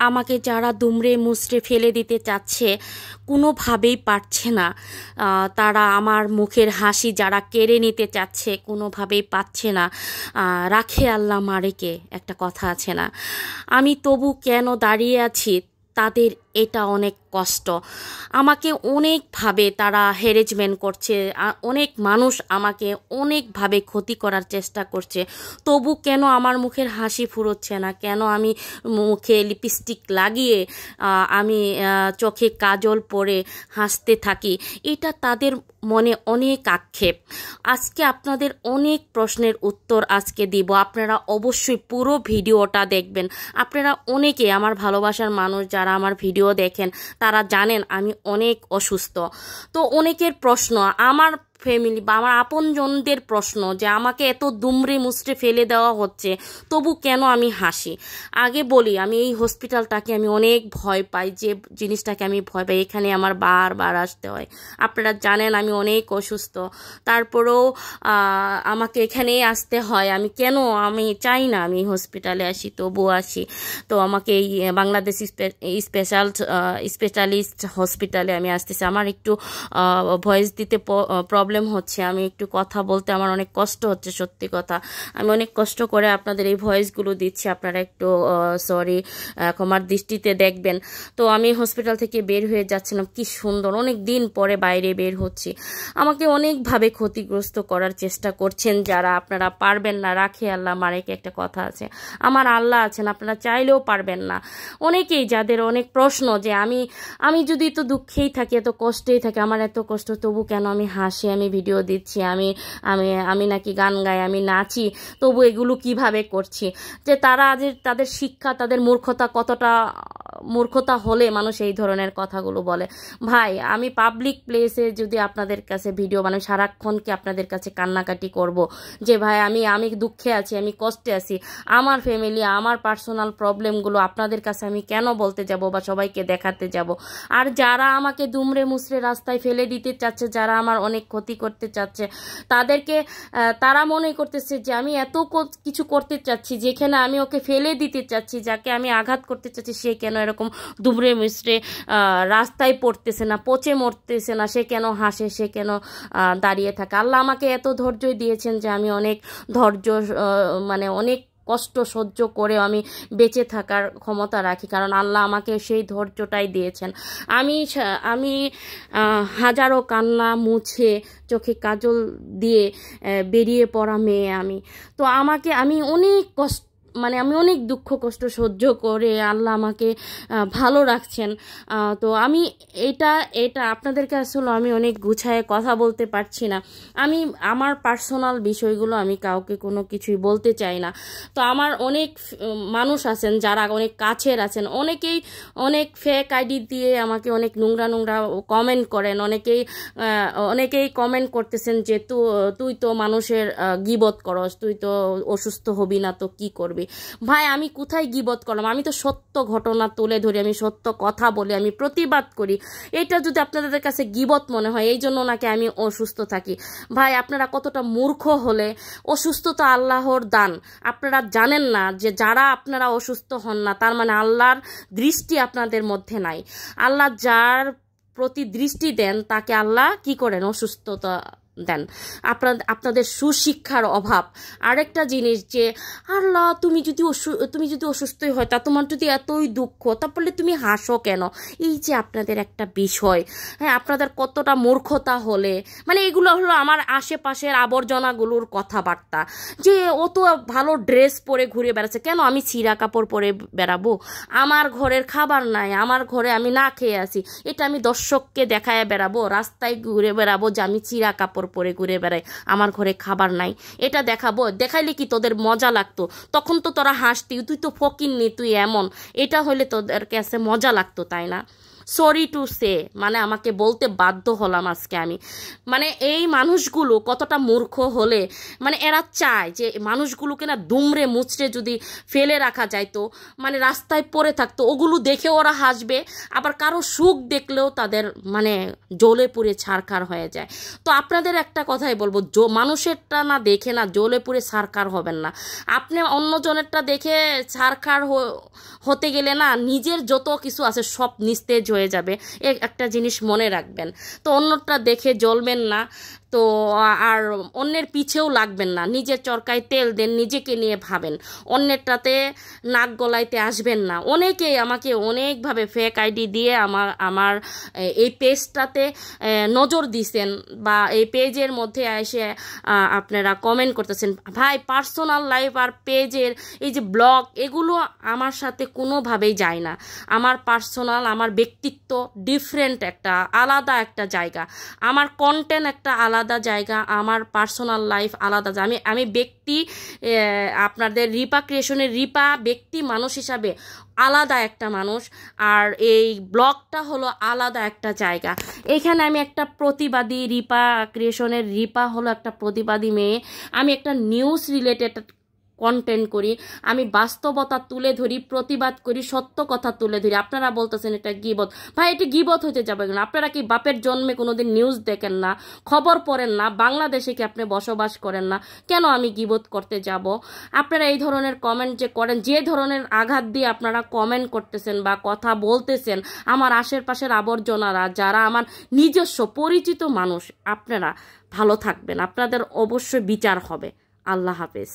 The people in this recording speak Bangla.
আমাকে যারা দুমড়ে মুচড়ে ফেলে দিতে চাচ্ছে কোনোভাবেই পারছে না। তারা আমার মুখের হাসি যারা কেড়ে নিতে চাচ্ছে কোনোভাবেই পাচ্ছে না। রাখে আল্লাহ মারেকে একটা কথা আছে না, আমি তবু কেন দাঁড়িয়ে আছি তাদের এটা অনেক কষ্ট। আমাকে অনেকভাবে তারা হ্যারাসমেন্ট করছে, অনেক মানুষ আমাকে অনেকভাবে ক্ষতি করার চেষ্টা করছে, তবু কেন আমার মুখের হাসি ফুরোচ্ছে না, কেন আমি মুখে লিপস্টিক লাগিয়ে আমি চোখে কাজল পরে হাসতে থাকি, এটা তাদের মনে অনেক আক্ষেপ। আজকে আপনাদের অনেক প্রশ্নের উত্তর আজকে দিব, আপনারা অবশ্যই পুরো ভিডিওটা দেখবেন। আপনারা অনেকে আমার ভালোবাসার মানুষ যারা আমার ভিডিও দেখেন তারা জানেন আমি অনেক অসুস্থ। তো অনেকের প্রশ্ন, আমার ফ্যামিলি বা আমার আপনজনদের প্রশ্ন যে আমাকে এত দুমড়ে মুচড়ে ফেলে দেওয়া হচ্ছে তবু কেন আমি হাসি। আগে বলি, আমি এই হসপিটালটাকে আমি অনেক ভয় পাই, যে জিনিসটাকে আমি ভয় পাই, এখানে আমার বারবার আসতে হয়। আপনারা জানেন আমি অনেক অসুস্থ, তারপরেও আমাকে এখানেই আসতে হয়। আমি চাই না আমি হসপিটালে আসি, তবুও আসি। তো আমাকে এই বাংলাদেশ স্পেশালিস্ট হসপিটালে আমি আসতেছি। আমার একটু ভয়েস দিতে প্রবলেম হচ্ছে, আমি একটু কথা বলতে আমার অনেক কষ্ট হচ্ছে, সত্যি কথা। আমি অনেক কষ্ট করে আপনাদের এই ভয়েসগুলো দিচ্ছি, আপনারা একটু সরি ক্ষমার দৃষ্টিতে দেখবেন। তো আমি হসপিটাল থেকে বের হয়ে যাচ্ছিলাম, কি সুন্দর অনেক দিন পরে বাইরে বের হচ্ছি। আমাকে অনেকভাবে ক্ষতিগ্রস্ত করার চেষ্টা করছেন যারা, আপনারা পারবেন না। রাখে আল্লাহ মারেকে একটা কথা আছে, আমার আল্লাহ আছেন, আপনারা চাইলেও পারবেন না। অনেকেই যাদের অনেক প্রশ্ন যে আমি যদি তো দুঃখেই থাকি, এত কষ্টেই থাকি, আমার এত কষ্ট তবু কেন আমি হাসি, আমি ভিডিও দিচ্ছি, আমি নাকি গান গাই, আমি নাচি, তবু এগুলো কিভাবে করছি। যে তারা তাদের শিক্ষা, তাদের মূর্খতা, কতটা মূর্খতা হলে মানুষ এই ধরনের কথাগুলো বলে। ভাই, আমি পাবলিক প্লেসে যদি আপনাদের কাছে ভিডিও বানাই, সারাক্ষণ কি আপনাদের কাছে কান্নাকাটি করব যে ভাই আমি দুঃখে আছি, আমি কষ্টে আছি, আমার ফ্যামিলি, আমার পার্সোনাল প্রবলেমগুলো আপনাদের কাছে আমি কেন বলতে যাব বা সবাইকে দেখাতে যাব। আর যারা আমাকে দুমড়ে মুচড়ে রাস্তায় ফেলে দিতে চাচ্ছে, যারা আমার অনেক ক্ষতি করতে চাচ্ছে, তারা মনে করতেছে যে আমি এত কিছু করতে চাচ্ছি, যেখানে আমি ওকে ফেলে দিতে চাচ্ছি, যাকে আমি আঘাত করতে চাচ্ছি, সে কেন এরকম দুমড়ে মুচড়ে রাস্তায় পড়তেছে না, পচে মরতেছে না, সে কেন হাসে, সে কেন দাঁড়িয়ে থাকে। আল্লাহ আমাকে এত ধৈর্যই দিয়েছেন যে আমি অনেক ধৈর্য, মানে অনেক কষ্ট সহ্য করে আমি বেঁচে থাকার ক্ষমতা রাখি, কারণ আল্লাহ আমাকে সেই ধৈর্যটাই দিয়েছেন। আমি হাজারো কান্না মুছে চোখে কাজল দিয়ে বেরিয়ে পড়া মেয়ে আমি। তো আমি অনেক আমি অনেক দুঃখ কষ্ট সহ্য করে আল্লাহ আমাকে ভালো রাখছেন। তো আমি এটা আপনাদেরকে আসলে আমি অনেক গুছায় কথা বলতে পারছি না। আমার পার্সোনাল বিষয়গুলো আমি কাউকে কোনো কিছুই বলতে চাই না। তো আমার অনেক মানুষ আছেন যারা অনেক কাছের আছেন, অনেক ফেক আইডি দিয়ে আমাকে অনেক নোংরা কমেন্ট করেন। অনেকেই কমেন্ট করতেছেন যে তুই তো মানুষের গীবত করস, তুই তো অসুস্থ হবি না তো কি করবি। ভাই, আমি কোথায় গীবত করলাম? আমি তো সত্য ঘটনা তুলে ধরি, আমি সত্য কথা বলি, আমি প্রতিবাদ করি। এটা যদি আপনাদের কাছে গীবত মনে হয়, এই জন্য নাকি আমি অসুস্থ থাকি। ভাই, আপনারা কতটা মূর্খ হলে, অসুস্থতা আল্লাহর দান, আপনারা জানেন না যে যারা আপনারা অসুস্থ হন না তার মানে আল্লাহর দৃষ্টি আপনাদের মধ্যে নাই। আল্লাহ যার প্রতি দৃষ্টি দেন তাকে আল্লাহ কি করেন? অসুস্থতা দেন। আপনাদের সুশিক্ষার অভাব। আরেকটা জিনিস যে আল্লাহ, তুমি যদি অসুস্থই হয়, তা তোমার যদি এতই দুঃখ, তারপরে তুমি হাসো কেন? এই যে আপনাদের একটা বিষয়, হ্যাঁ, আপনাদের কতটা মূর্খতা হলে, এগুলো হলো আমার আশেপাশের আবর্জনাগুলোর কথাবার্তা। যে ও তো ভালো ড্রেস পরে ঘুরে বেড়াচ্ছে, কেন আমি ছিঁড়া কাপড় পরে বেড়াবো? আমার ঘরের খাবার নাই, আমার ঘরে আমি না খেয়ে আছি, এটা আমি দর্শককে দেখায় বেড়াবো? রাস্তায় ঘুরে বেড়াবো যে আমি ছিঁড়া কাপড় পরে ঘুরে বেড়াই, আমার ঘরে খাবার নাই? এটা দেখাইলে কি তোদের মজা লাগতো? তখন তো তোরা হাসতি, তুই তো ফকিন্নি, তুই এমন, এটা হলে তোদের কাছে মজা লাগতো, তাই না? সরি টু সে, মানে আমাকে বলতে বাধ্য হলাম আজকে আমি। মানে এই মানুষগুলো কতটা মূর্খ হলে মানে এরা চায় যে মানুষগুলোকে না দুমড়ে মুচড়ে যদি ফেলে রাখা যাইতো, মানে রাস্তায় পড়ে থাকতো, ওগুলো দেখে ওরা হাসবে, আবার কারো সুখ দেখলেও তাদের মানে জ্বলে পুড়ে ছারখার হয়ে যায়। তো আপনাদের একটা কথাই বলবো, মানুষেরটা না দেখে না জ্বলে পুড়ে ছারখার হবেন না। আপনি অন্যজনেরটা দেখে ছারখার হতে গেলে না নিজের যত কিছু আছে সব নিস্তেজ হয়ে যাবে, একটা জিনিস মনে রাখবেন। তো অন্যটা দেখে জ্বলবেন না, তো আর অন্যের পিছেও লাগবেন না, নিজের চরকায় তেল দেন, নিজেকে নিয়ে ভাবেন, অন্যেরটাতে নাক গলাইতে আসবেন না। অনেকেই আমাকে অনেকভাবে ফেক আইডি দিয়ে আমার এই পেজটাতে নজর দিছেন, বা এই পেজের মধ্যে এসে আপনারা কমেন্ট করতেছেন। ভাই, পার্সোনাল লাইফ আর পেজের এই যে ব্লগ, এগুলো আমার সাথে কোনোভাবেই যায় না। আমার পার্সোনাল, আমার ব্যক্তিত্ব ডিফারেন্ট, একটা আলাদা একটা জায়গা, আমার কন্টেন্ট একটা আলাদা জায়গা, আমার পার্সোনাল লাইফ আলাদা। আমি ব্যক্তি, আপনাদের রিপা ক্রিয়েশনের রিপা ব্যক্তি মানুষ হিসাবে আলাদা একটা মানুষ, আর এই ব্লগটা হলো আলাদা একটা জায়গা। এখানে আমি একটা প্রতিবাদী, রিপা ক্রিয়েশনের রিপা হলো একটা প্রতিবাদী মেয়ে। আমি একটা নিউজ রিলেটেড কন্টেন্ট করি, আমি বাস্তবতা তুলে ধরি, প্রতিবাদ করি, সত্য কথা তুলে ধরি। আপনারা বলতেছেন এটা গীবত। ভাই, এটা গীবত হতে যাবে না। আপনারা কি বাপের জন্মে কোনোদিন নিউজ দেখেন না, খবর পড়েন না, বাংলাদেশে কি আপনি বসবাস করেন না? কেন আমি গীবত করতে যাব? আপনারা এই ধরনের কমেন্ট যে করেন, যে ধরনের আঘাত দিয়ে আপনারা কমেন্ট করতেছেন বা কথা বলতেছেন, আমার আশেপাশের আবর্জনারা, যারা আমার নিজস্ব পরিচিত মানুষ, আপনারা ভালো থাকবেন, আপনাদের অবশ্যই বিচার হবে। আল্লাহ হাফেজ।